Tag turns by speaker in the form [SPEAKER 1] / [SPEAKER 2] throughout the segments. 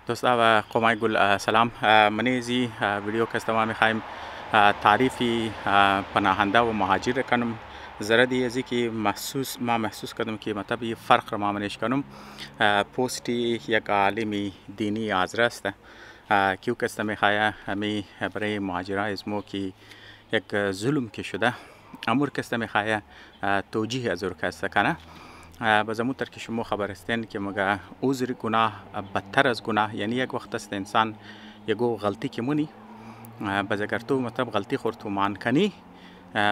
[SPEAKER 1] دوستا و قومای گل سلام. منیزی ویدیو کستما میخوایم تعریفی پناهنده و مهاجر کنم. زردی ازی که ما محسوس کردم که مطلب یه فرق را ما منش کنم. پوستی یک عالم دینی آزر است که او کست میخواه همی برای مهاجرای ازمو که یک ظلم که شده امور کست میخواه توجیه از او کست کنه. به زمون که شما خبر هستین که مگه عذر گناه بدتر از گناه، یعنی یک وقت است انسان یگو غلطی که مونی باز اگر تو مطلب غلطی خورد تو مان کنی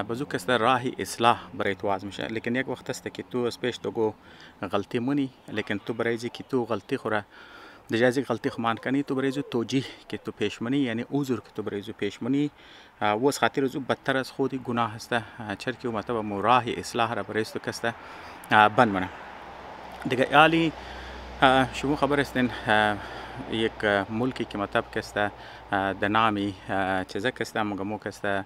[SPEAKER 1] بازو کست راه اصلاح برای تو آز میشه، لیکن یک وقت است که تو از پیش تو گو غلطی مونی لیکن تو برای زی که تو غلطی خوره دجازی غلطی خمان کنی تو برای زو توجیه که تو پیشمنی یعنی عذر که تو برای زو پیشمنی و از خاطر زو بدتر از خودی گناه است چرا که مطلب مو راه اصلاح را برای تو کست بند منه دیگه. یالی شما خبر هستین یک ملکی که مطلب کسته در نامی چیزا کسته مگمو کسته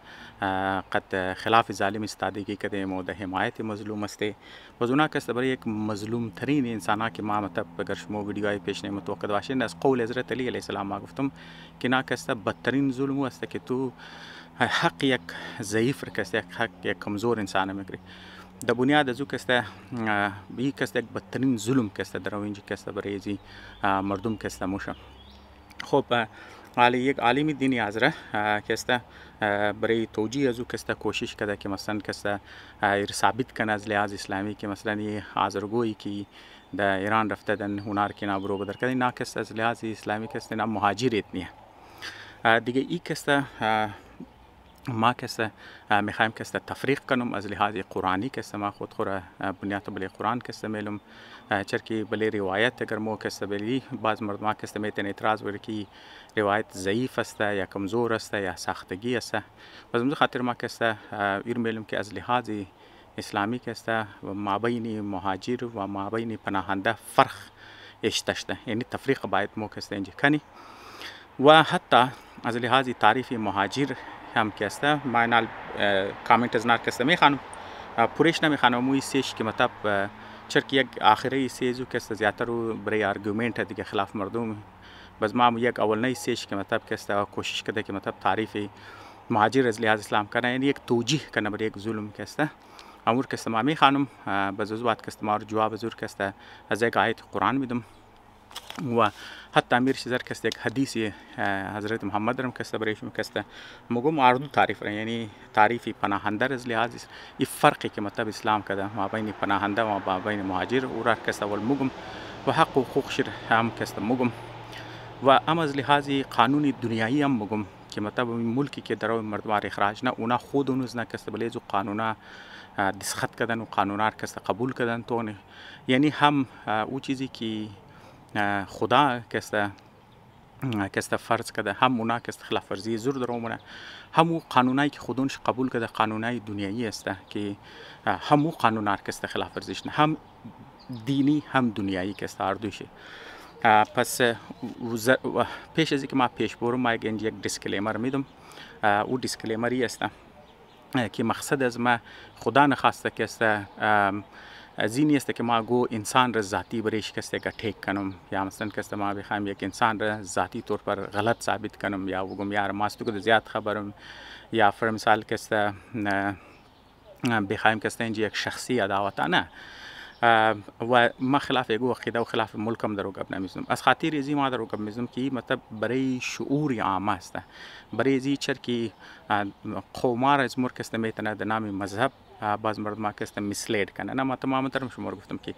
[SPEAKER 1] قد خلاف ظالم استادگی کده و در حمایت مظلوم استه و اونا کسته برای یک مظلوم ترین انسان که ما مطلب اگر شما ویدیوهای پیش متوقع باشین از قول حضرت علی علیه السلام ما گفتم که نا کسته بدترین ظلم است که تو حق یک ضعیف کسته حق یک کمزور انسان میگیری. در بنیاد از او کسته بی کسته یک بدترین ظلم کسته در اینجا کسته برای زی مردم کسته موشه. خب حالی یک عالم دینی حاضره کسته برای توجیه از او کسته کوشش کرده که مثلا کسته ثابت کنه از لحاظ اسلامی که مثلا این حاضرگویی که در ایران رفته دن هنر که نابرو بدر کرده نا کسته از لحاظ اسلامی کسته نا مهاجر اتنیه دیگه. ای کسته ما کسته میخوایم کسته تفریق کنم از لحاظ قرآنی کسته ما خود خوره بنیاد بلی قرآن کسته میلم چرکی بلی روایت اگر مو کسته بلی بعض مردم کسته میتن اعتراض بری که روایت ضعیف است یا کمزور است یا ساختگی است. بازم خاطر ما کسته ایر میلم که از لحاظ اسلامی کسته و مابین مهاجر و مابین پناهنده فرق اشتشته، یعنی تفریق باید مو کسته اینجا کنی و حتی از لحاظ تعریف مهاجر هم کسته ما اینال کامنت از نار کسته میخوانم پورش نمیخوانم موی سیش که مطلب چرکی یک آخری سیزو کسته زیادتر رو برای آرگومنت دیگه خلاف مردم بس ما یک اول سیش که مطلب کسته کوشش کرده که مطلب تعریف مهاجر از لحاظ اسلام کنه، یعنی یک توجیه کنه برای یک ظلم کسته امور کسته ما میخوانم بس از وقت کسته ما رو جواب زور کسته از یک آیت قرآن میدم و حتی امیر شزر کسته یک حدیث حضرت محمد رم کسته برایشون کسته مگو معارض تعریف را، یعنی تعریفی پناهنده از لحاظ این فرقی که مطلب اسلام کده ما بین پناهنده و ما بین مهاجر او را کسته ول مگم و حق و حقوق شر هم کسته مگم و ام از لحاظ قانون دنیایی هم مگم که مطلب ملکی که در مردم اخراج نه اونا خود اونوز نه کسته بلیزو قانونا دستخط کردن و قانونا کسته قبول کردن تو نه، یعنی هم او چیزی که خدا کسته فرض کرده هم اونا کسته خلاف ورزی زور درومونه همو قانونایی که خودونش قبول کرده قانونای دنیایی است که همو قانونا کسته خلاف ورزیش نه، هم دینی هم دنیایی کسته اردوشه. پس پیش از اینکه ما پیش برم ما یک دیسکلیمر میدم. او دیسکلیمری است که مقصد از ما خدا نخواسته کسته از این است که ما گو انسان را ذاتی برایش کسته که ٹیک کنم یا مثلا کسته ما بخوایم یک انسان را ذاتی طور پر غلط ثابت کنم یا بگم یار ماستو که زیاد خبرم یا فر مثال کسته بخوایم کسته اینجا یک شخصی عداوت نه و ما خلاف یگو عقیده و خلاف ملکم در وقب نمیزنم از خاطر ازی ما در وقب میزنم که مطلب برای شعور عامه است برای ازی چرکی قومار از مر کسته میتونه در نام مذهب باز مردم کسته میسلید کنه. نه ما تمام ترم شما رو گفتم که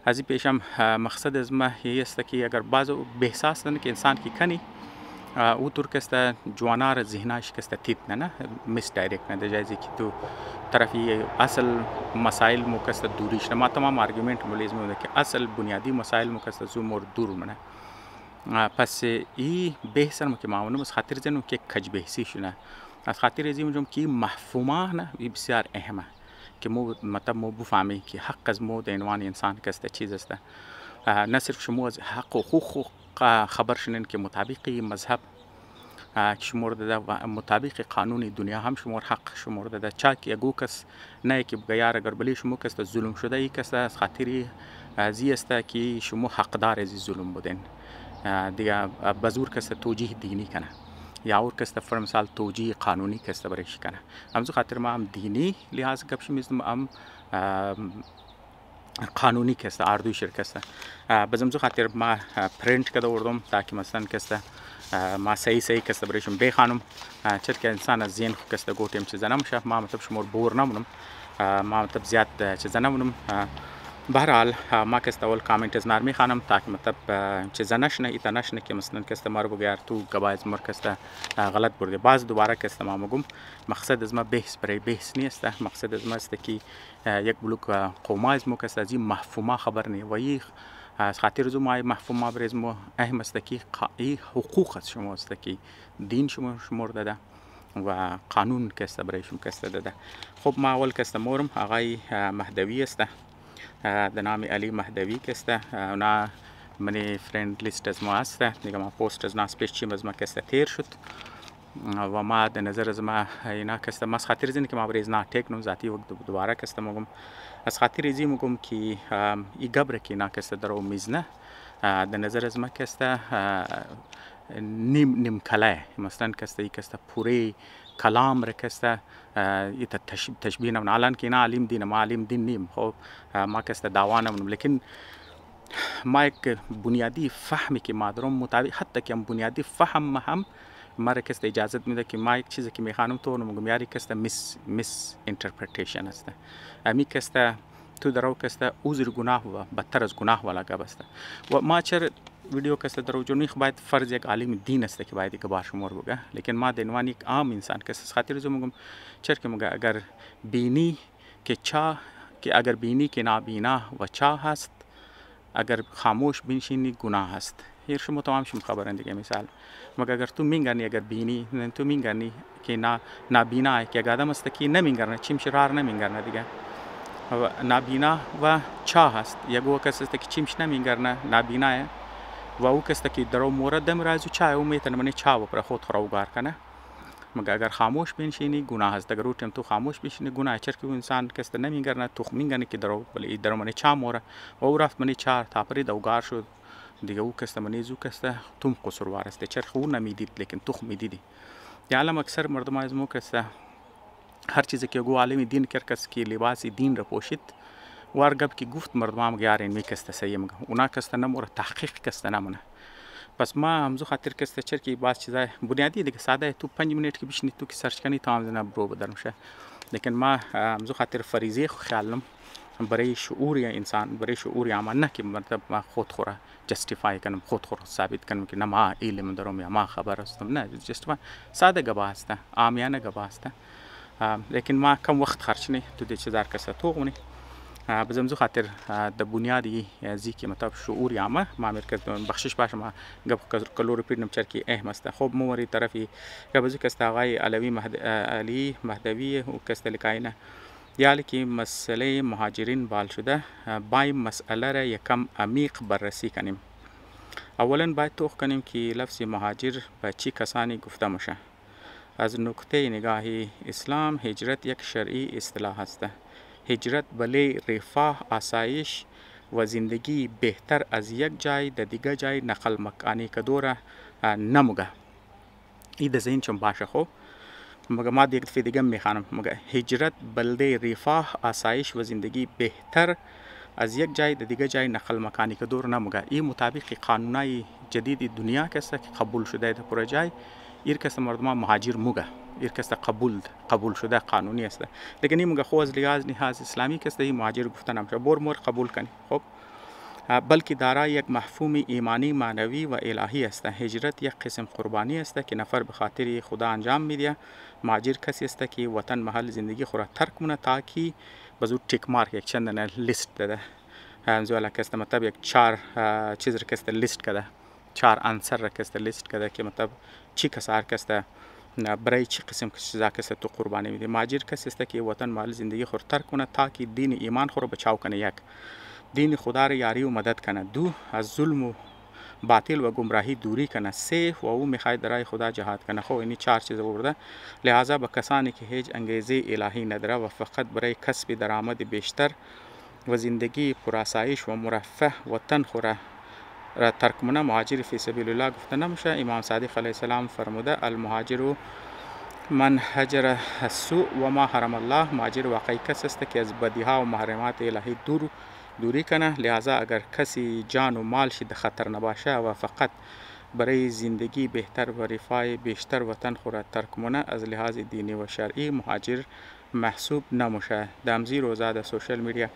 [SPEAKER 1] از این پیشم مقصد از ما این است که اگر باز به احساس که انسان کی کنی او طور کسته جوانار ذهنش کسته تیت نه مس دایرکت نه جایزی که تو طرفی اصل مسائل مو کسته دوریش نه ما تمام آرگومنت ملیز میونه که اصل بنیادی مسائل مو کسته زو مور دور منه. پس ای بهتر که معاونم از خاطر زنم که کج بهسی شونه از خاطر ازی میگم که مفهومه نه بسیار اهمه که مو مطلب مو بفهمی که حق از مو در عنوان انسان کسته چیز است نه صرف شما از حق و حقوق خبر شنین که مطابق مذهب شمرده ده و مطابق قانون دنیا هم شمار حق شمرده ده. چاک یگو کس نه که بگیار اگر بلی شما کس ظلم شده ای کس از خاطری ازی است که شما حقدار از ظلم بودین دیگه بزور کس توجیه دینی کنه یا اور کس فر مثال توجیه قانونی کس برش کنه. همزو خاطر ما هم دینی لحاظ گپش میزنم هم قانونی کسته اردوی شرکسته بزمزو خاطر ما پرینت کده وردم تاکه مثلا کسته ما صحیح کسته برایشون بخوانم چرا که انسان از ذهن خو کسته گوتیم چیزا نمیشه ما مطلب شمار بور نمونم ما مطلب زیاد چیزا نمونم. بهرحال ما کسته اول کامنت از نرمی خانم تاکه مطلب چیزا نشنه ایتا نشنه که مثلا کسته ما رو بگیر تو گبایز مر کسته غلط برده باز دوباره کسته ما مگم مقصد از ما بحث برای بحث نیست. مقصد از ما است که یک بلوک قوما از مو کسته از این مفهوم خبر نی و یک از خاطر زو ما مفهوم بر از مو اهم است که حقوق از شما است که دین شما شمار داده و قانون کسته برایشون کسته داده. خب ما اول کسته مورم آقای مهدوی است د نام علی مهدوی کسته اونا منی فرند لیست از ما است دیگه ما پوست از ناس پیش چیم از ما کسته تیر شد و ما د نظر از ما اینا کسته ما از خاطر زینه که ما بریز نا تکنم ذاتی وقت دوباره کسته مگم از خاطر ازی مگم که ای گبره که اینا کسته درو میزنه د نظر از ما کسته نیم کلاه مثلا کسته ای کسته پوری کلام رکسته ایت تشبیه نمون الان که اینا علیم دین ما علیم دین نیم خب ما کسته دعوا نمونم لیکن ما یک بنیادی فهمی که ما دارم مطابق حتی که بنیادی فهم هم ما کسته اجازه میده که ما یک چیزی که میخوانم تو نمگم یاری کسته میس انترپریتیشن است امی کسته تو درو کسته عذر گناه و بدتر از گناه والا گپ است و ما چر ویدیو کسته درو جونی باید فرض یک عالم دین است که باید گبار شمار بگه لیکن ما دنوان یک عام انسان کس خاطر زو مگم چر که مگه اگر بینی که چا که اگر بینی که نابینا و چا هست اگر خاموش بنشینی گناه هست هر شما تمام شما خبرند دیگه مثال مگر اگر تو مینگرنی اگر بینی تو مینگرنی که نابینا که آدم است که نمینگرنه چیم شرار نمینگرنه دیگه نابینا و چا هست یگو کس است که چیمش نمینگرنه نابینا و او کس که درو مورد دم رازو چا او میتونه منی چا و پر خود خروگار کنه مگر اگر خاموش بنشینی گناه است. اگر اوتم تو خاموش بشینی گناه چر که انسان کس نمیگرنه تو میگنه که درو ولی درو منی چا موره و او رفت منی چا تاپری دوگار شد دیگه او کس منی زو کس توم قصوروار است چر خو نمیدید لیکن تو میدیدی یا علم اکثر مردم از مو کس هر چیزی که گو عالم دین کر کس کی لباس دین را پوشید وارگب کی گفت مردم گیارین می کس سیم اونا کس نمور تحقیق کس نمونه پس ما همزو خاطر کس چر کی باز چیزای بنیادی دیگه ساده تو 5 منیت کی بشنی تو کی سرچ کنی تمام زنا برو بدرمشه لیکن ما همزو خاطر فریضه خیالم برای شعور یا انسان برای شعور یا نه که مطلب ما خود خوره جستیفای کنم خود خور ثابت کنم که نه ما علم دارم یا ما خبر هستم نه جستیفای ساده گباه است عامیانه گباه است لیکن ما کم وقت خرچ نه تو دې چې زار کسه توغونی بزمزو خاطر د بنیادی ازی که مطلب شعور عامه ما مرکز بخشش باشه ما گپ کلور پیدم چرکی اهم است. خب موری طرفی گبزو کست آقای علی مهدوی و کست لکاینه یالی که مسئله مهاجرین بال شده باید مسئله را یکم عمیق بررسی کنیم. اولا باید توخ کنیم که لفظ مهاجر به چی کسانی گفته میشه. از نکته نگاه اسلام هجرت یک شرعی اصطلاح است. هجرت بله رفاه آسایش و زندگی بهتر از یک جای در دیگه جای نقل مکانی کدوره نموگه. ای د ذهن چون باشه خو مگه ما دیگه دیگه میخوانم مگه هجرت بلده رفاه آسایش و زندگی بهتر از یک جای در دیگه جای نقل مکانی کدور نموگه. این مطابق قانونای جدید دنیا کسته که قبول شده در پر جای ایر کس مردم مهاجر موگه ایر کس قبول شده قانونی است لیکن این موگه خو از لحاظ اسلامی کس این مهاجر گفتن نمیشه مور قبول کنی خب بلکه دارای یک مفهوم ایمانی معنوی و الهی است. هجرت یک قسم قربانی است که نفر به خاطر خدا انجام میده. مهاجر کسی است که وطن محل زندگی خود را ترک کنه تاکه بزود تیک مارک یک چند لیست داده انزوالا کس مطلب یک 4 چیز را کس لیست کرده 4 عنصر را کس لیست کرده که مطلب چی کسار کس برای چی قسم چیزا کس تو قربانی میده. مهاجر کسی است که وطن محل زندگی خود ترک کنه تاکه دین ایمان خود را بچاو کنه. یک دین خدا را یاری و مدد کنه. دو از ظلم و باطل و گمراهی دوری کنه. 3 و او میخواهد برای خدا جهاد کنه. خب این 4 چیز آورده. لحاظا به کسانی که هیچ انگیزه الهی نداره و فقط برای کسب درآمد بیشتر و زندگی پرآسایش و مرفه و تنخوره را ترک کنه مهاجر فی سبیل الله گفته نمیشه. امام صادق علیه السلام فرموده المهاجر من هجر السوء و ما حرم الله. مهاجر واقعی کس است که از بدیها و محرمات الهی دوری کنه. لحاظا اگر کسی جان و مالش در خطر نباشه و فقط برای زندگی بهتر و رفاه بیشتر و تنخوره ترک کنه از لحاظ دینی و شرعی مهاجر محسوب نمیشه. دامزی روزا در سوشل میدیا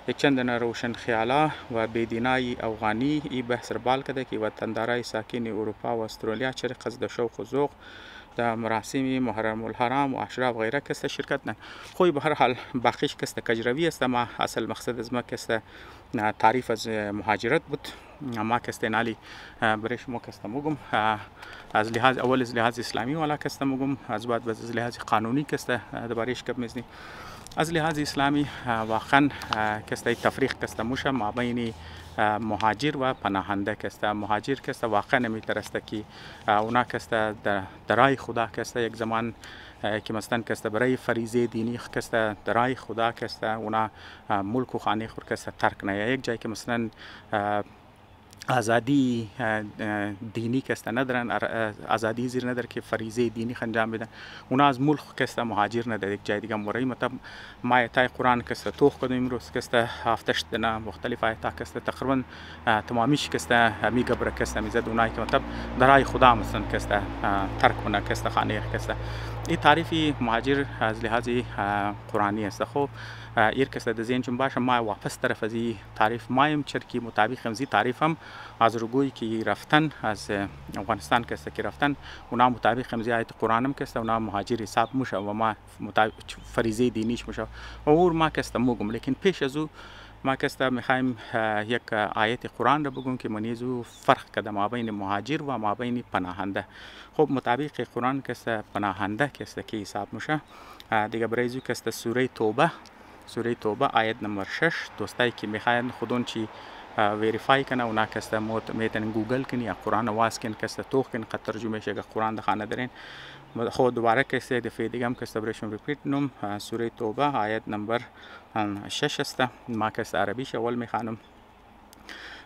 [SPEAKER 1] یک چند روشن خیالا و بیدینای افغانی ای بحث بال کرده که وطندارای ساکن اروپا و استرالیا چرا قصد شوق و ذوق در مراسم محرم الحرام و اشرا و غیره کسته شرکت نه. خوی به هر حال باقیش کسته کجروی است. ما اصل مقصد از ما کسته تعریف از مهاجرت بود. ما کسته نالی برای شما کسته مگم از لحاظ اول از لحاظ اسلامی والا کسته مگم از بعد از لحاظ قانونی کسته دربارهش کم میزنی. از لحاظ اسلامی واقعا کسته تفریق کسته موشه ما بین مهاجر و پناهنده کسته. مهاجر کسته واقعا نمیترسته که اونا کسته درای خدا کسته یک زمان که مثلا کسته برای فریضه دینی کسته درای خدا کسته اونا ملک و خانه خود کسته ترک نه. یک جایی که مثلا آزادی دینی کسته ندارن، آزادی زیر نداره که فریضه دینی انجام بدن، اونا از ملک کسته مهاجر نداره. یک جای دیگه مورایی مطلب ما آیتای قرآن کسته توخ کدیم امروز کسته هفتش دنا مختلف آیتا کسته تقریبا تمامیش کسته میگبره کسته میزد اونایی که مطلب درای خدا مثلا کسته ترک کنه کسته خانه کسته. این تعریفی مهاجر از لحاظ قرآنی است. خب ایر کسته در ذهن چون باشه ما واپس طرف از این تعریف مایم چرکی مطابق همزی تعریف هم از رگوی که رفتن از افغانستان کسته که رفتن اونا مطابق همزی آیت قرآن هم کسته اونا مهاجر حساب میشه و ما مطابق فریضه دینیش میشه و اور ما کسته موگم. لیکن پیش از او ما کسته میخوایم یک آیت قرآن را بگم که منیزو فرق کده ما بین مهاجر و ما بین پناهنده. خب مطابق قرآن کسته پناهنده کسته که حساب میشه دیگه برایزو کسته سوره توبه آیت نمبر 6 دوستایی که میخواین خودون چی ویریفای کنه اونا کسته میتونن گوگل کنی یا قرآن واس کن کسته توخ کن قد ترجمه شه قرآن ده خانه دارین. خود دوباره کسته دفعه دیگه هم کسته برایشون ریپیت نم سوره توبه آیت نمبر 6 است. ما کسته عربیش اول میخوانم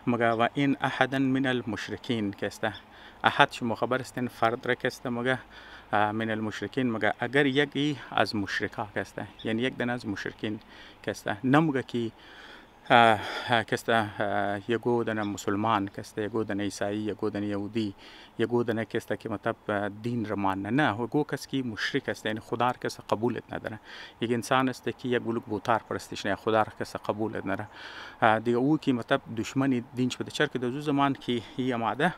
[SPEAKER 1] مگه و این احدا من المشرکین کسته احد شما خبر استین فرد را کسته مگه من المشرکین مگه اگر یکی از مشرکا کسته یعنی یک دن از مشرکین کسته نمگه کی کسته یگو دن مسلمان کسته یگو دن عیسایی یگو دن یهودی یگو دن کسته که مطلب دین رمان نه گو کس کی مشرک است یعنی خدا کس قبولت نداره. یک انسان است که یک بلوک بوتار پرستش نه خدا کس قبولت نداره دیگه او که مطلب دشمنی دینش بده چرک در زمان که هی آماده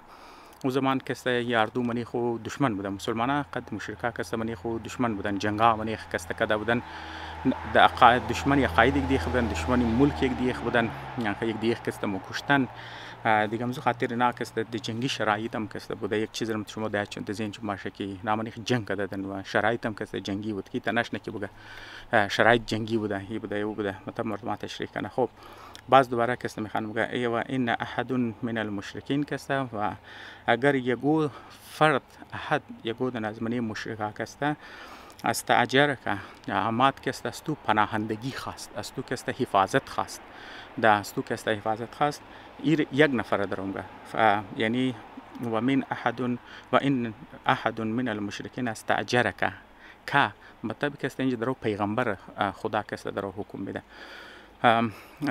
[SPEAKER 1] او زمان کسته یاردو منی خو دشمن بودن مسلمانا قد مشرکا کسته منی خو دشمن بودن جنگا منی کسته کده بودن د عقاید دشمن عقاید یک دیخ بودن دشمن ملک یک دیخ بودن یعنی یک دیخ کسته مکشتن دیگه مزو خاطر نه کسته د جنگی شرایط هم کسته بوده. یک چیز رو شما ده چون دزین چون باشه که نامنی جنگ کردن و شرایط هم کسته جنگی بود کی تنش نکی بوده شرایط جنگی بوده هی بوده او بوده مطلب مردم تشریح کنه. خب باز دوباره کسته میخوام میگه ای و این احد من المشرکین کسته و اگر یگو فرد احد یگو دن از منی مشرکا کسته استعجر که امات کسته از تو پناهندگی خواست از تو کسته حفاظت خواست ده از تو کسته حفاظت خواست ایر یک نفر درونگه یعنی و من احد و این احد من المشرکین استعجر که مطلب کسته اینجا درو پیغمبر خدا کسته درو حکم میده.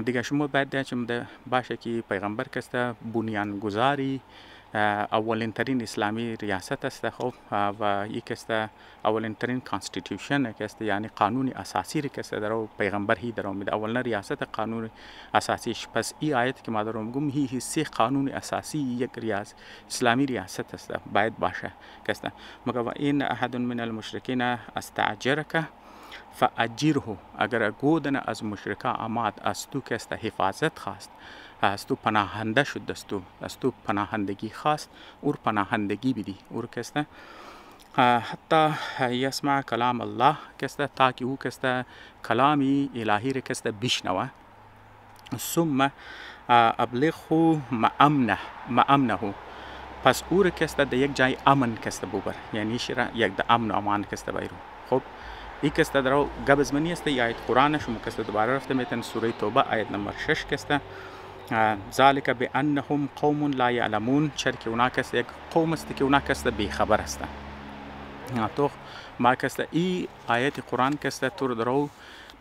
[SPEAKER 1] دیگه شما باید ده باشه که پیغمبر کسته بنیانگذاری اولین ترین اسلامی ریاست است. خب و یک کسته اولین ترین کانستیتیوشن کسته یعنی قانون اساسی کسته درو پیغمبر هی درو میده اولین ریاست قانون اساسیش. پس این آیت که ما درو میگم هی حصه قانون اساسی یک اسلامی ریاست است باید باشه کسته مگه و این احد من المشرکین استعجرک فاجره اگر گودن از مشرکا آمد از تو کسته حفاظت خواست از تو پناهنده شد از تو پناهندگی خواست اور پناهندگی بدی اور کسته حتی یسمع کلام الله کسته تاکه او کسته کلامی الهی را کسته بشنوه ثم ابلغه مأمنه. پس او را کسته در یک جای امن کسته ببر، یعنی شیره یک در امن و امان کسته بیرو. خب این کسته درو گبز منی است. یا آیت قرآن شما کسته دوباره رفته میتن سوره توبه آیت نمبر 6 کسته ذالک بانهم قوم لا یعلمون، چرا که اونا کسته یک قوم است که اونا کسته بی خبر است. تو ما کسته ای آیت قرآن کسته تو درو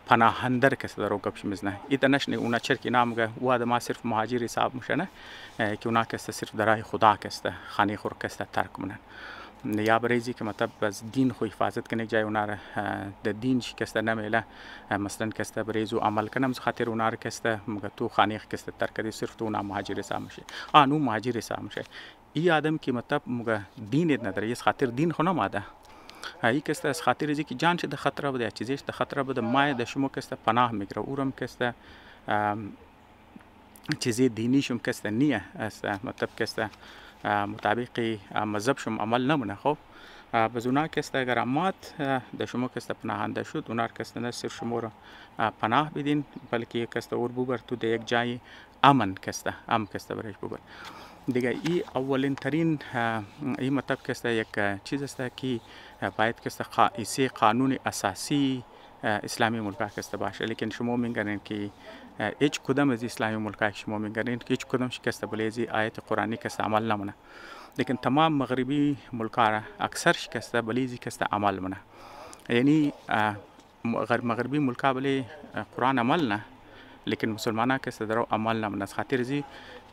[SPEAKER 1] پناهندر کسته درو گپش میزنه. ایتا نشنه اونا چرا که نامگه او آدم صرف مهاجر حساب میشه نه که اونا کسته صرف درای خدا کسته خانه خور کسته ترک منن. یا بریزی که مطلب از دین خو حفاظت کنه جای اونا را د دین شکسته نمیله مثلا کسته بریزو عمل کنم خاطر اونا را کسته مگه تو خانه کسته ترک دی صرف تو اونا مهاجر حساب میشه. نو مهاجر حساب میشه. ای آدم که مطلب مگه دین نداره یه خاطر دین خو نماده. ای کسته از خاطر ازی که جانش د خطر بده چیزیش د خطر بده مای د شما کسته پناه میگیره اورم کسته چیزی دینیشم کسته نیه است مطلب کسته مطابق مذهب شما عمل نمونه. خب باز اونا کسته اگر امات د شما کسته پناهنده شد اونا کسته نه صرف شما را پناه بدین بلکه کسته اور ببر تو د یک جای امن کسته کسته برش ببر دیگه. ای اولین ترین این مطلب کسته یک چیز است که باید کسته ایسی قانون اساسی اسلامی ملکا کسته باشه. لیکن شما میگنین که هیچ کدام از اسلامی ملکا شما میگنین که هیچ کدام شکسته بلیزی آیت قرآنی کسته عمل نمونه. لیکن تمام مغربی ملکا را اکثر شکسته بلیزی کسته عمل منه. یعنی مغربی ملکا بلی قرآن عمل نه لیکن مسلمانا کسته درو عمل نمونه. از خاطر زی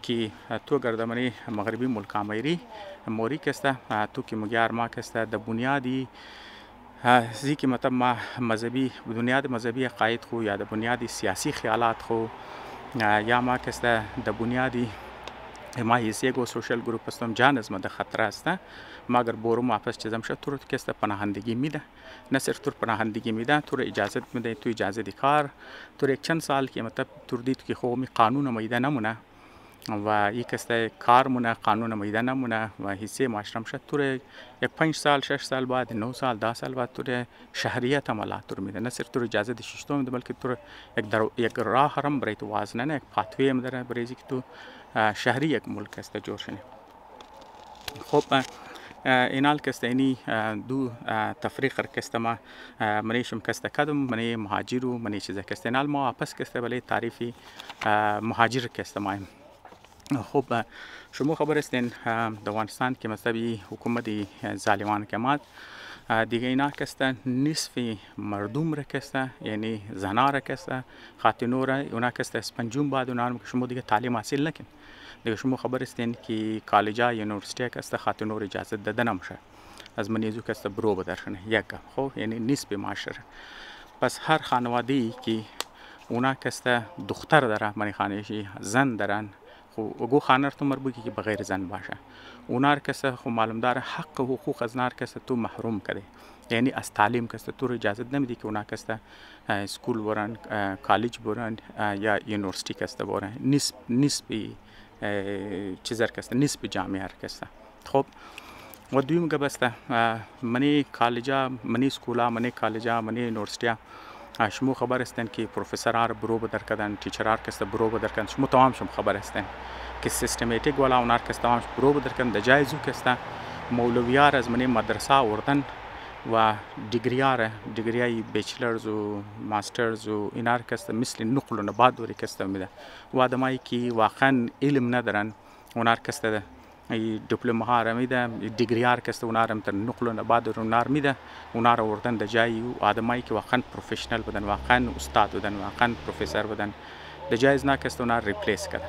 [SPEAKER 1] که تو گردمانی مغربی ملکا میری موری کسته تو که مگیار ما کسته د بنیادی زی که مطلب ما مذهبی بنیاد مذهبی عقاید خو یا د بنیادی سیاسی خیالات خو یا ما کسته د بنیادی ما حیثیه گو سوشل گروپ استم جان از ما د خطر است. ما اگر بورو واپس چیزم شد تو رو کسته پناهندگی میده. نه صرف تو پناهندگی میده تو رو اجازه میده تو اجازه دی کار تو یک چند سال که مطلب تو دید که خو می قانون میده نمونه و یک کسته کار مونه قانون میده نمونه و حصه معاشرم شد تو یک 5 سال 6 سال بعد 9 سال 10 سال بعد تو شهریت عملات تو میده. نه صرف تو اجازه دی ششتو میده بلکه تو یک راه هم برای تو وازنه نه یک پاتوی هم داره برای که تو شهری یک ملک است جور شنه. خب اینال کسته اینی دو تفریق کسته ما منیشم کسته کدم منی مهاجر و منی چیزه کسته اینال ما واپس کسته بله تعریفی مهاجر کسته مایم. خب شما خبر استین در افغانستان که مذهبی حکومت ظالمان کماد دیگه اینا کسته نصف مردم را کسته یعنی زنا را کسته خاتنو را اونا کسته اسپنجون بعد اونا که شما دیگه تعلیم حاصل نکن دیگه شما خبر استین که کالجا یونیورسیتی کسته خاتنو را اجازه داده نمیشه از منیزو کسته برو بدرشنه یک. خب یعنی نصف معاشره. پس هر خانواده‌ای که اونا کسته دختر داره منی خانه‌شی زن دارن خو خانه تو مربوطی که بغیر زن باشه اونا کسته خو معلوم داره حق و حقوق از نار کسته تو محروم کرده. یعنی از تعلیم کسته تو اجازه نمیدی که اونا کسته اسکول برن کالج برن یا یونیورسیتی کسته برن نسبی چیزر کسته نسبی جامعه کسته. خب و دویم گبسته منی کالجا منی اسکولا منی کالجا منی یونیورسیتی شما خبر هستین که پروفسورار برو بدر کردن تیچرار کسته برو بدر کردن شما تمام شما خبر هستین که سیستماتیک والا اونار کسته تمام برو بدر کردن د جایزو کسته مولویار از منی مدرسه آوردن و دیگریای بیچلرز و ماسترز و اینار کسته مثل نقل و نبات وری کسته میده و آدمایی که واقعا علم ندارن اونار کسته دیپلم ها را میده دیگریار کسته اونا را تر نقل و نبات و اونار میده اونا را آوردن د جای آدمایی که واقعا پروفشنال بودن واقعا استاد بودن واقعا پروفسور بودن د جایز نه کسته اونا ریپلیس کرده.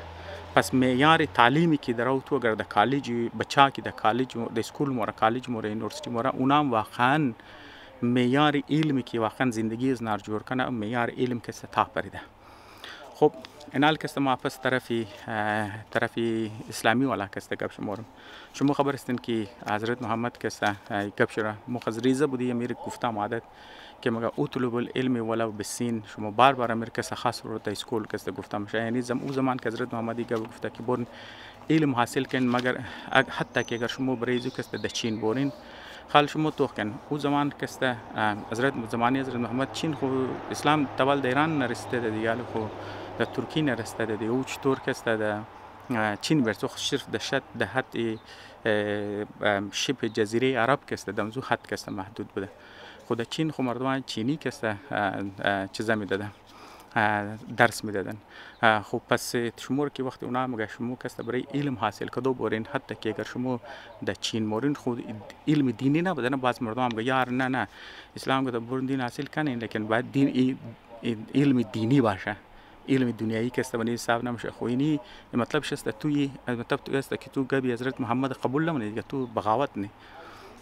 [SPEAKER 1] پس معیار تعلیمی که در تو اگر د کالج بچا که د کالج د اسکول مورا کالج مورا یونیورسیتی مورا اونام واقعا معیار علمی که واقعا زندگی از نار جور کنه معیار علم کسته تا پریده. خب اینال کسته ما پس طرفی اسلامی والا کسته گپ شمارم. شما خبر هستین که حضرت محمد کسته گپ شده مخزریزه بودی امیر گفتم عادت که مگه اطلب العلم ولو بالسین شما بار بار امیر کسته خاص رو تا اسکول کسته گفتم شه یعنی او زمان که حضرت محمدی گپ گفته که برن علم حاصل کن مگر حتی که اگر شما بریزو کسته د چین بورین خال شما توخکن او زمان کسته زمانی حضرت محمد چین خو اسلام تول در ایران نرسیده دیگه خو در ترکی نرسیده دیگه او چطور کسته در چین برسو صرف در شد در حد شبه جزیره عرب کسته دمزو حد کسته محدود بوده خود چین خو مردمان چینی کسته چیزا میدادن درس میدادن. خب پس شما که وقتی اونا مگه شما کسته برای علم حاصل کدو برین حتی که اگر شما در چین مورین خود علم دینی نبودن باز مردم هم یار نه اسلام که برین دین حاصل کنین لیکن باید دین علم دینی باشه علم دنیایی کسته بنی حساب نمیشه خو اینی مطلب شسته توی مطلب تو است که تو گبی حضرت محمد قبول نمونه دیگه تو بغاوت نه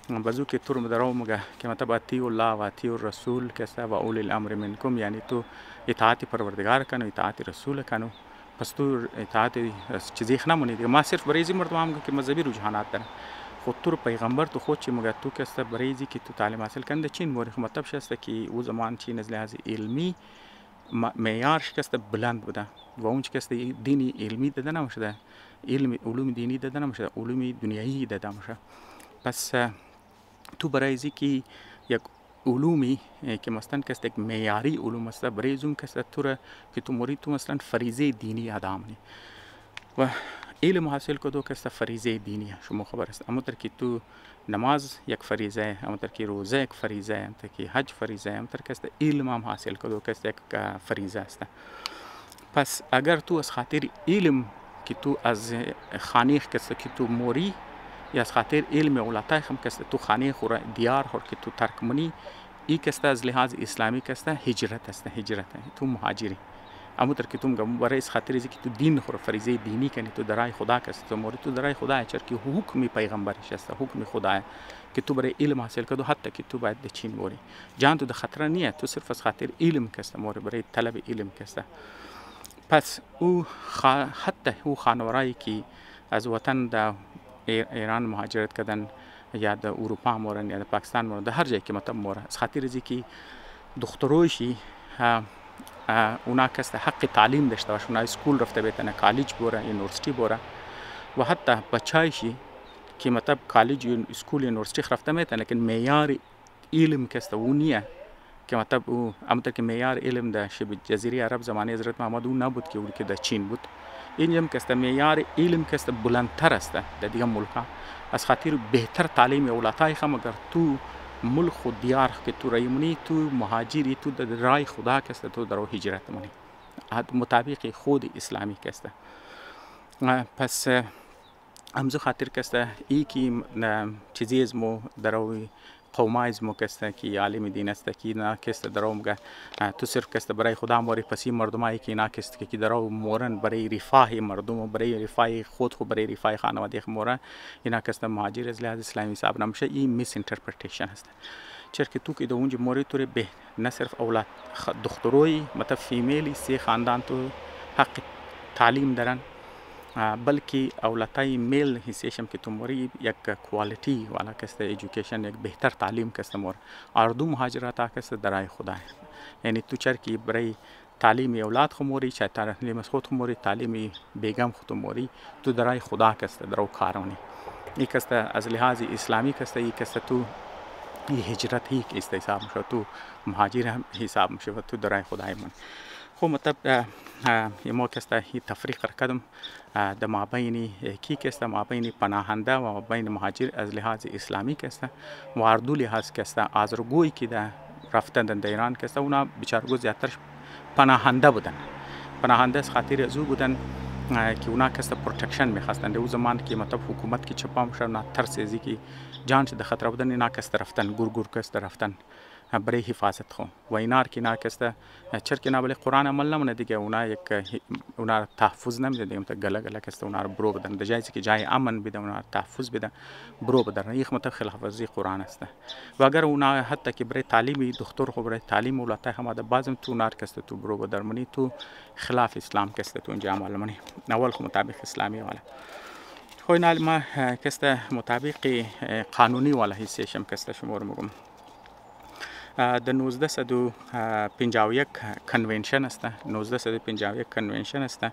[SPEAKER 1] بازو که تو مدرو مگه که مطلب اطیع الله و اطیع الرسول کسته و اول الامر منکم یعنی تو اطاعت پروردگار کنو اطاعت رسول کنو پس تو اطاعت چیزی نمونه دیگه ما صرف برای مردم هم که مذهبی رجحانات دارن خود تو پیغمبر تو خود چی مگه تو کسته برای که تو تعلیم حاصل کنده چین مورخ مطلب شسته که او زمان چین از لحاظ علمی معیارش کسته بلند بوده و اون چی کسته دینی علمی داده نمیشه علوم دینی داده نمیشه علوم دنیایی داده میشه پس تو برای که یک علومی که مثلا کسته یک معیاری علوم است برای زوم کسته تو را که تو مرید تو مثلا فریضه دینی ادا کنی و علم حاصل کدو کسته فریضه دینی شما خبر است اما در که تو نماز یک فریضه اما در که روزه یک فریضه اما در که حج فریضه اما در کسته علم هم حاصل کدو کسته یک فریضه است. پس اگر تو از خاطر علم که تو از خانیخ کسته که تو موری یا از خاطر علم اولاتای هم کسته تو خانه خور دیار خور که تو ترک منی ای کسته از لحاظ اسلامی کسته هجرت است هجرت تو مهاجری اما در که تو برای از خاطر ازی که تو دین خور فریضه دینی کنی تو درای خدا کسته تو موری تو درای خدا چر که حکم پیغمبرش است حکم خدا که تو برای علم حاصل کدو حتی که تو باید د چین موری جان تو د خطر نیه تو صرف از خاطر علم کسته موری برای طلب علم کسته. پس او حتی او خانوارایی که از وطن د ایران مهاجرت کردن یا د اروپا مورن یا د پاکستان مورن د هر جای که مطلب مورن از خاطر ازی که دختروشی اونا کسته حق تعلیم داشته باشه اونا اسکول رفته بیتنه کالج بوره یونیورسیتی بوره و حتی بچایشی که مطلب کالج اسکول یونیورسیتی رفته میتن لیکن معیار علم کسته او نیه که مطلب او امتر که معیار علم در شبه جزیره عرب زمانه حضرت محمد او نبود که او که در چین بود اینجام کسته معیار علم کسته بلندتر است در دیگه ملکا از خاطر بهتر تعلیم اولاتای هم اگر تو ملک و دیار که تو رایمونی تو مهاجری تو در رای خدا کسته تو در هجرت مونی مطابق خود اسلامی کسته. پس امزو خاطر کسته ای که چیزی از مو در قومایز مو کسته که عالم دین است که نه کسته درو مگه تو صرف کسته برای خدا موری پسی مردمایی که نه کسته که درو مورن برای رفاه مردم برای رفاه خود خو برای رفاه خانواده مورن اینا کسته مهاجر از لحاظ اسلامی حساب نمیشه این میس اینترپریتیشن است چرا که تو که د اونج موری تو به نه صرف اولاد دختروی مطلب فیمیلی سی خاندان تو حق تعلیم دارن بلکه اولادای میل حسیشم که تو موری یک کوالیتی والا کسته ایژوکیشن یک بهتر تعلیم کسته مور اردو مهاجرت کسته درای خدا یعنی تو چر که برای تعلیم اولاد خموری چه تعلیم خود خموری تعلیم بیگم خود موری تو درای خدا کسته درو کارونی ای کسته از لحاظ اسلامی کسته ای کسته تو ای هجرت هی که حساب میشه تو مهاجر هم حساب میشه و تو درای خدای من خو مطلب ما کسته هی تفریق کردم د مابین کی کسته مابین پناهنده و مابین مهاجر از لحاظ اسلامی کسته و اردو لحاظ کسته آزرگوی که در رفتن در ایران کسته اونا بیچارگو زیادتر پناهنده بودن پناهنده از خاطر ازو بودن که اونا کسته پروتکشن میخواستن در او زمان که مطلب حکومت که چپا میشه اونا ترس ازی که جان چه در خطر بودن اینا کسته رفتن گور کسته رفتن برای حفاظت خو و اینار که نا کسته چر که نا بله قرآن عمل نمونه دیگه اونا تحفظ نمیده دیگه مطلب گله کسته اونا رو برو بدن در جایزی که جای امن بیده اونا تحفظ بیده برو بدن یک مطلب خلاف ورزی قرآن است و اگر اونا حتی که برای تعلیم دکتر خو برای تعلیم اولادای هم ده بعضم تو نار کسته تو برو بدن منی تو خلاف اسلام کسته تو اینجا عمل منی اول خو مطابق اسلامی والا خو اینا ما کسته مطابق قانونی والا حسیشم کسته شمار مگم د 1951 کنونشن است 1951 کنونشن است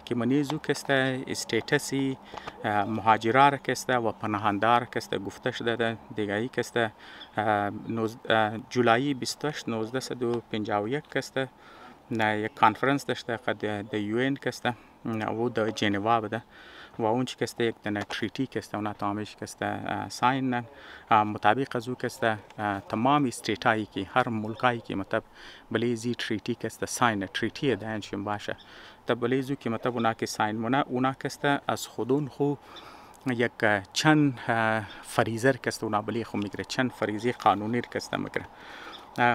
[SPEAKER 1] که منیزو کسته استیتسی مهاجرار کسته و پناهندار کسته گفته شده دیگری کسته جولای 28 1951 کسته یک کانفرنس داشته قد UN کسته و در جنوا بده و اون چی کسته یک دنه تریتی کسته اونا تمامش کسته ساین مطابق از او کسته تمام استیتایی که هر ملکایی که مطلب بلیزی تریتی کسته ساین تریتی دانشون باشه تا بلیزو که مطلب اونا که ساین مونه اونا کسته از خودون خو یک چند فریزر کسته اونا بلی خو میگره چند فریزی قانونی کسته میگره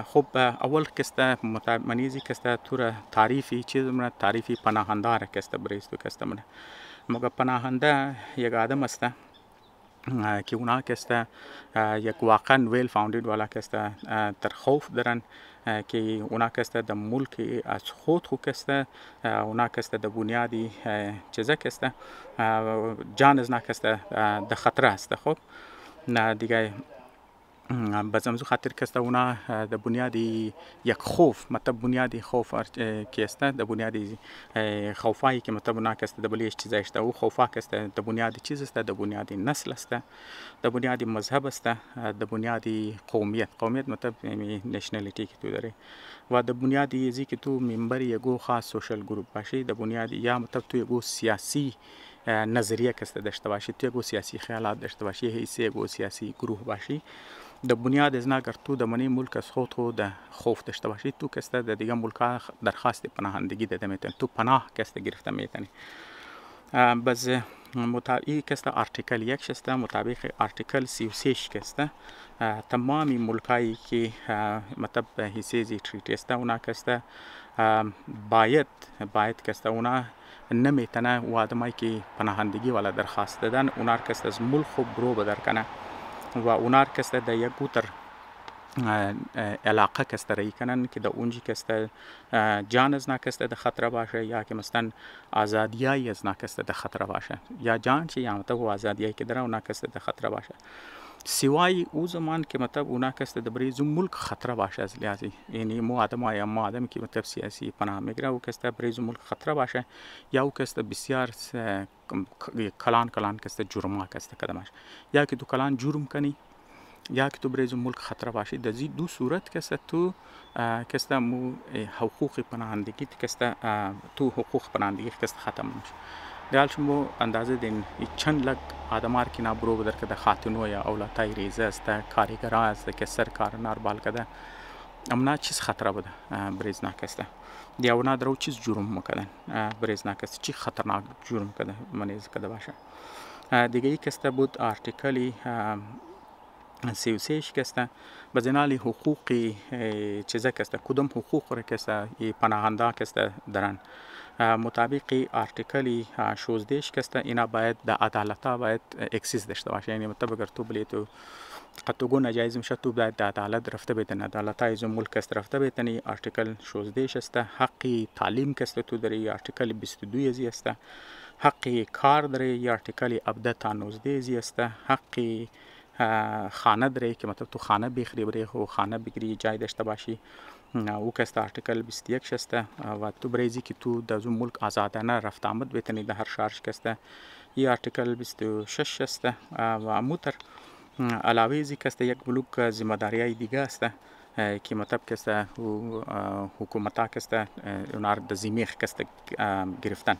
[SPEAKER 1] خب اول کسته منیزی کسته تور تعریفی چیز من تعریفی پناهنده کسته بریستو کسته منه مگه پناهنده یک آدم است که اونا کسته یک واقعا ویل فاوندد والا کسته در خوف دارن که اونا کسته در ملک از خود خو کسته اونا کسته در بنیادی چیزه کسته جان از کسته در خطر است. خب نه دیگه بزمزو خاطر کسته اونا در بنیادی یک خوف مطلب بنیادی خوف که است در بنیادی خوفایی که مطلب اونا کسته در بلیش چیزه است او خوفا کسته در بنیادی چیز است در بنیادی نسل است در بنیادی مذهب است در بنیادی قومیت مطلب نشنالیتی که تو داری و در بنیادی ازی که تو ممبر یگو خاص سوشل گروپ باشی در بنیادی یا مطلب تو یگو سیاسی نظریه کسته داشته باشی تو یگو سیاسی خیالات داشته باشی حیث یگو سیاسی گروه باشی در بنیاد از اگر تو در منی ملک از خود در خوف داشته باشی تو کسته در دیگه ملک درخواست پناهندگی داده میتونی تو پناه کسته گرفته میتونی بس مطابق کسته آرتیکل 1 شسته مطابق آرتیکل 33 کسته تمامی ملکایی که مطلب حیثیزی تریتی است اونا کسته باید کسته اونا نمیتونه و آدمایی که پناهندگی والا درخواست دادن اونا کسته از ملک خوب برو بدر کنه و اونا کسته در یک گوتر علاقه کسته رایی کنن که در اونجی کسته جان از نکسته در خطر باشه یا که مثلا آزادیایی از نکسته در خطر باشه یا جان چی یا مطلب آزادیایی که در اونا کسته در خطر باشه سوای او زمان که مطلب اونا کسته در بریز ملک خطر باشه از لیازی یعنی مو آدم که مطلب سیاسی پناه میگیره او کسته بریز ملک خطر باشه یا او کسته بسیار کلان کسته جرمه کسته کدمش یا که تو کلان جرم کنی یا که تو بریز ملک خطر باشی در زی دو صورت کسته تو کسته مو حقوق پناهندگی کسته تو حقوق پناهندگی کسته ختم میشه دیال شما اندازه دین چند لگ آدمار که نبرو بدر که خاتونو یا اولادای ریزه است کارگرها است که سر کار نار بال کده امنا چیز خطر بده بریز نکسته یا اونا درو چیز جرم میکنن بریز نکسته چی خطرناک جرم کده منیز کده باشه دیگه ای کسته بود آرتیکلی 33 کسته بزنالی حقوقی چیزه کسته کدام حقوق را کسته پناهنده کسته دارن مطابق آرتیکلی 16 کسته اینا باید در عدالت باید اکسیس داشته باشه یعنی مطلب اگر تو بلی تو قطعو نجایز میشه تو باید در عدالت رفته بیتن عدالت ایزو ملک کست رفته بیتنی آرتیکل 16 است حقی تعلیم کسته تو داری آرتیکل 22 ازی است حقی کار داری آرتیکل 17 تا 19 ازی است حقی خانه داره که مطلب تو خانه بخری بری خو خانه بگیری جای داشته باشی او کسته آرتیکل 21 شسته و تو بریزی که تو در زون ملک آزادانه رفت آمد بتنی در هر شهر کسته این آرتیکل 26 شسته و اموتر علاوه ازی کسته یک ملک ذمه‌داری دیگه است که مطلب کسته حکومت کسته اونار در زمیخ کسته گرفتن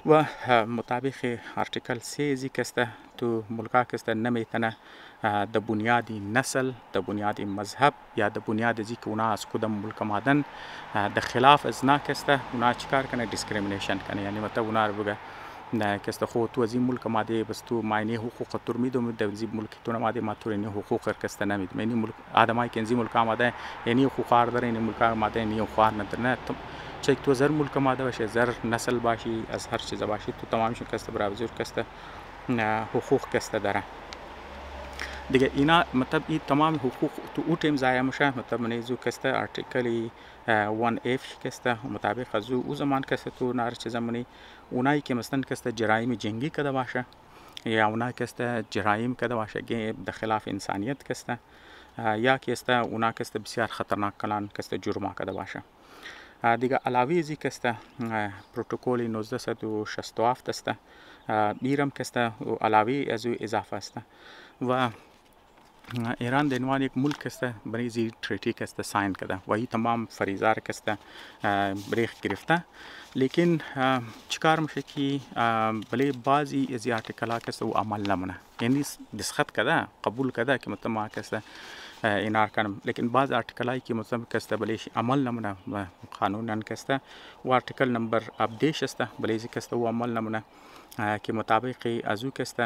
[SPEAKER 1] و مطابق آرتیکل 3 ازی کسته تو ملکا کسته نمیتونه در بنیادی نسل در بنیادی مذهب یا در بنیاد ازی که اونا از کدام ملک آمدن در خلاف از نکسته اونا چیکار کنه دیسکریمینیشن کنه یعنی مطلب اونا رو بگه کسته خود تو از این ملک آمده بس تو معنی حقوق تو میدم در این ملک تو نماده ما تو این حقوق کسته نمیدم یعنی ملک آدمایی که این ملک آمده یعنی حقوق داره این ملک آمده یعنی حقوق نداره چه تو زر ملک آمده باشه زر نسل باشی از هر چیز باشی تو تمامشون کسته برابر کسته حقوق کسته داره دیگه اینا مطلب این تمام حقوق تو او تیم ضایع میشه مطلب منیزو کسته آرتیکلی 1F کسته مطابق از او زمان کسته تو نار چیز منی اونایی که مثلا کسته جرایم جنگی کده باشه یا اونا کسته جرایم کده باشه که در خلاف انسانیت کسته یا کسته اونا کسته بسیار خطرناک کلان کسته جرم کده باشه دیگه علاوه از این کسته پروتکل 1967 است بیرم کسته و علاوه از او اضافه است و ایران در عنوان یک ملک است برای زیر تریتی است ساین کرده و این تمام فریضه را است بریخ گرفته لیکن چیکار میشه که بله بعضی از آرتیکل ها است و عمل نمونه یعنی دستخط کرده قبول کرده که مثلا ما است اینار کنم لیکن بعض آرتیکل هایی که مثلا است بلش عمل نمونه قانونا است و آرتیکل نمبر ابدیش است بله است و عمل نمونه که مطابق از او است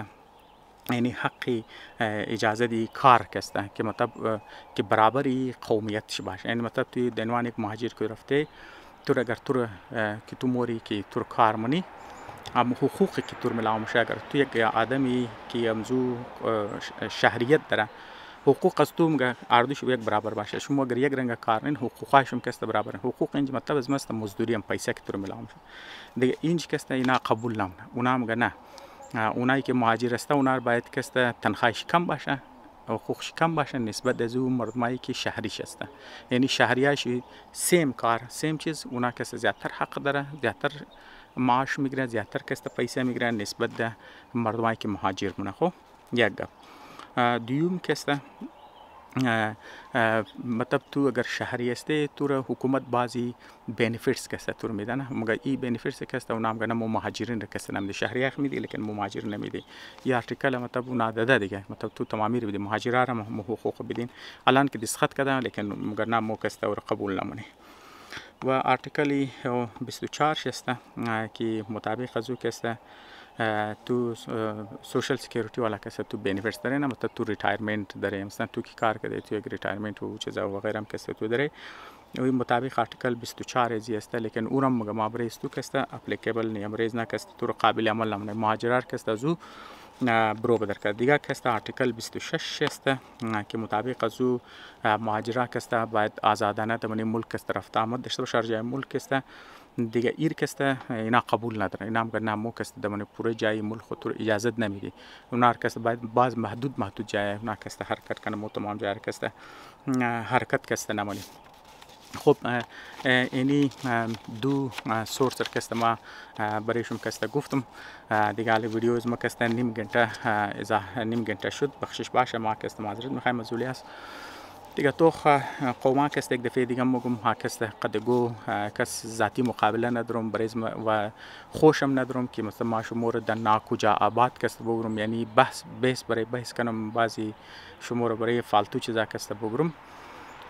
[SPEAKER 1] یعنی حق اجازه دی کار کسته که مطلب که برابری قومیت باشه یعنی مطلب توی دنوان یک مهاجر که رفته تو اگر تو که تو موری که تو کار منی هم حقوقی که تو ملاو میشه اگر تو یک آدمی که امزو شهریت داره حقوق از تو مگه اردوش یک برابر باشه شما اگر یک رنگ کار نین حقوقایشون کسته برابر حقوق اینج مطلب از مست مزدوری هم پیسه که تو ملاو میشه دیگه اینج کسته اینا قبول نمونه اونا مگه نه اونایی که مهاجر است اونا باید که تنخواهش کم باشه و حقوقش کم باشه نسبت از اون مردمایی که شهریش است یعنی شهریاش سیم کار سیم چیز اونا که زیادتر حق داره زیادتر معاش میگیره زیادتر که پیسه میگیره نسبت به مردمایی که مهاجر مونه خب یک گپ دیوم که مطلب تو اگر شهری هستی تو را حکومت بعضی بینیفیتس کسته تو رو میدن مگر این بینیفیتس کسته اونام گنه مو مهاجرین را کسته نمیده شهری اخ میدی لیکن مو مهاجر نمیده یا ارتیکل مطلب اون داده دیگه مطلب تو تمامی رو بدی مهاجرا را مو حقوق بدین الان که دستخط کردن لیکن مگر نه مو کسته و قبول نمونه و ارتیکل 24 هسته که مطابق از او کسته تو سوشل سکیوریتی والا کسه تو بینیفیتس داره نه مطلب تو ریتایرمنت داره مثلا تو کی کار کرده تو یک ریتایرمنت و چیزا و غیره هم کسه تو داره و مطابق ارتیکل 24 ازی است لیکن اورم مگه مابریز تو کسته اپلیکیبل نه امریز نه کسته تو قابل عمل نه مهاجرار کسته زو برو بدر کرد دیگه کسته ارتیکل 26 است که مطابق از او مهاجرا کسته باید آزادانه در ملک کسته رفت آمد داشته باشه جای ملک کسته دیگه ایر کسته اینا قبول نداره اینا هم نه مو کسته در پوره جای ملک خود اجازه نمیدی اونا کسته باید باز محدود جای اونا کسته حرکت کنه مو تمام جای کسته حرکت کسته نمونی خب اینی دو سورس کسته ما برایشون کسته گفتم دیگه علی ویدیوز ما کسته نیم گنته شد بخشش باشه ما کسته معذرت میخوایم از الیاس دیگه تو قوما کسته یک دفعه دیگه مگم ها کسته قدگو کس ذاتی مقابله ندارم بریز و خوشم ندارم که مثلا ما شمور در ناکجا آباد کسته بگرم یعنی بحث برای بحث کنم بعضی شمور برای فالتو چیزا کسته بگرم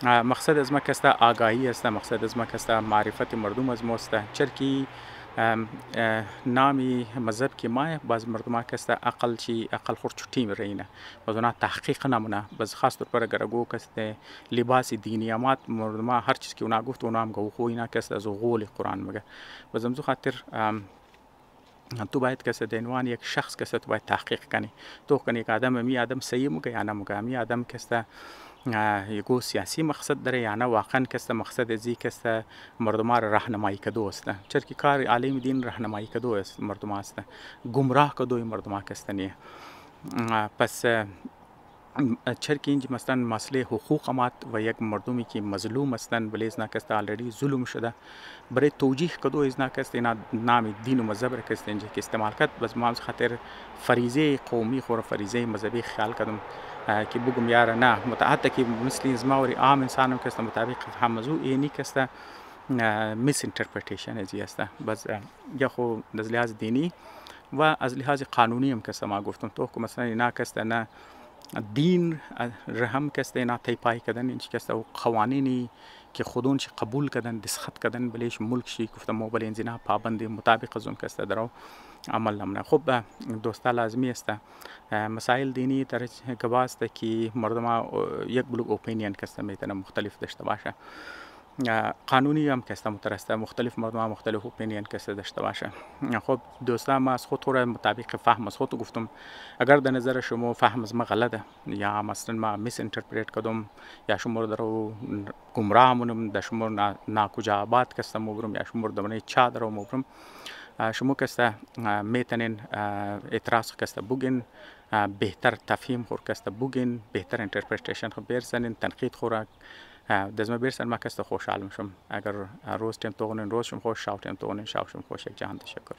[SPEAKER 1] مقصد از ما کسته آگاهی است مقصد از ما کسته معرفت مردم از ماست چرکی نامی مذهب که ما باز مردم کسته عقل خور چوتی میرینه باز اونا تحقیق نمونه باز خاص طور پر اگر گو کسته لباس دینیامات مردم هر چیز که اونا گفت اونا هم گو خو اینا کسته از غول قرآن مگه باز امزو خاطر تو باید کسته دینوان یک شخص کسته تو باید تحقیق کنی تو کنی یک آدم می آدم صحیح مگه یا نه مگه می آدم کسته یگو سیاسی مقصد داره یا نه واقعا کسته مقصد ازی کسته مردم را راهنمایی کدو است چرکی کار عالم دین راهنمایی کدو است مردم است گمراه کدوی مردم کسته نیه پس چرکی اینج مثلا مسئله حقوق امات و یک مردمی که مظلوم هستند ولی از نکسته آلردی ظلم شده برای توجیه کدو از نکسته اینا نام دین و مذهب را کسته اینجا که استعمال کرد بس ما خاطر فریضه قومی خور فریضه مذهبی خیال کردم که بگم یار نه متعهد که مثل از ما وری عام انسانم کسته مطابق فهمزو اینی کسته میس انترپریتیشن ازی است بس یا خو از لحاظ دینی و از لحاظ قانونی هم کسته ما گفتم تو که مثلا اینا کسته نه دین رحم کسته اینا تیپای کردن اینچ کسته و قوانینی که خودون چی قبول کردن دستخط کردن بلیش ملک شی گفتم مو بل انزنا پابند مطابق از اون کسته درو عمل نمونه خب دوستا لازمی است مسائل دینی در گواست که مردم یک بلوک اپینین کسته میتونه مختلف داشته باشه قانونی هم کسته مترسته مختلف مردم مختلف اپینین کسته داشته باشه خب دوستا ما از خود رو مطابق فهم از خود گفتم اگر در نظر شما فهم از ما غلطه یا مثلا ما میس انترپریت کردم یا شما درو گمراه مونم در شما ناکجا آباد کسته مبرم یا شما در چا درو مبرم شما کسته میتونین اعتراض کسته بگین بهتر تفهیم خور کسته بگین بهتر انترپریتیشن خو برسنین تنقید خورا دزمه بیرسن ما کست خوشحال میشم اگر روز تیم توغنین روز شم خوش شاو تیم توغنین شاو شم خوش یک جهان تشکر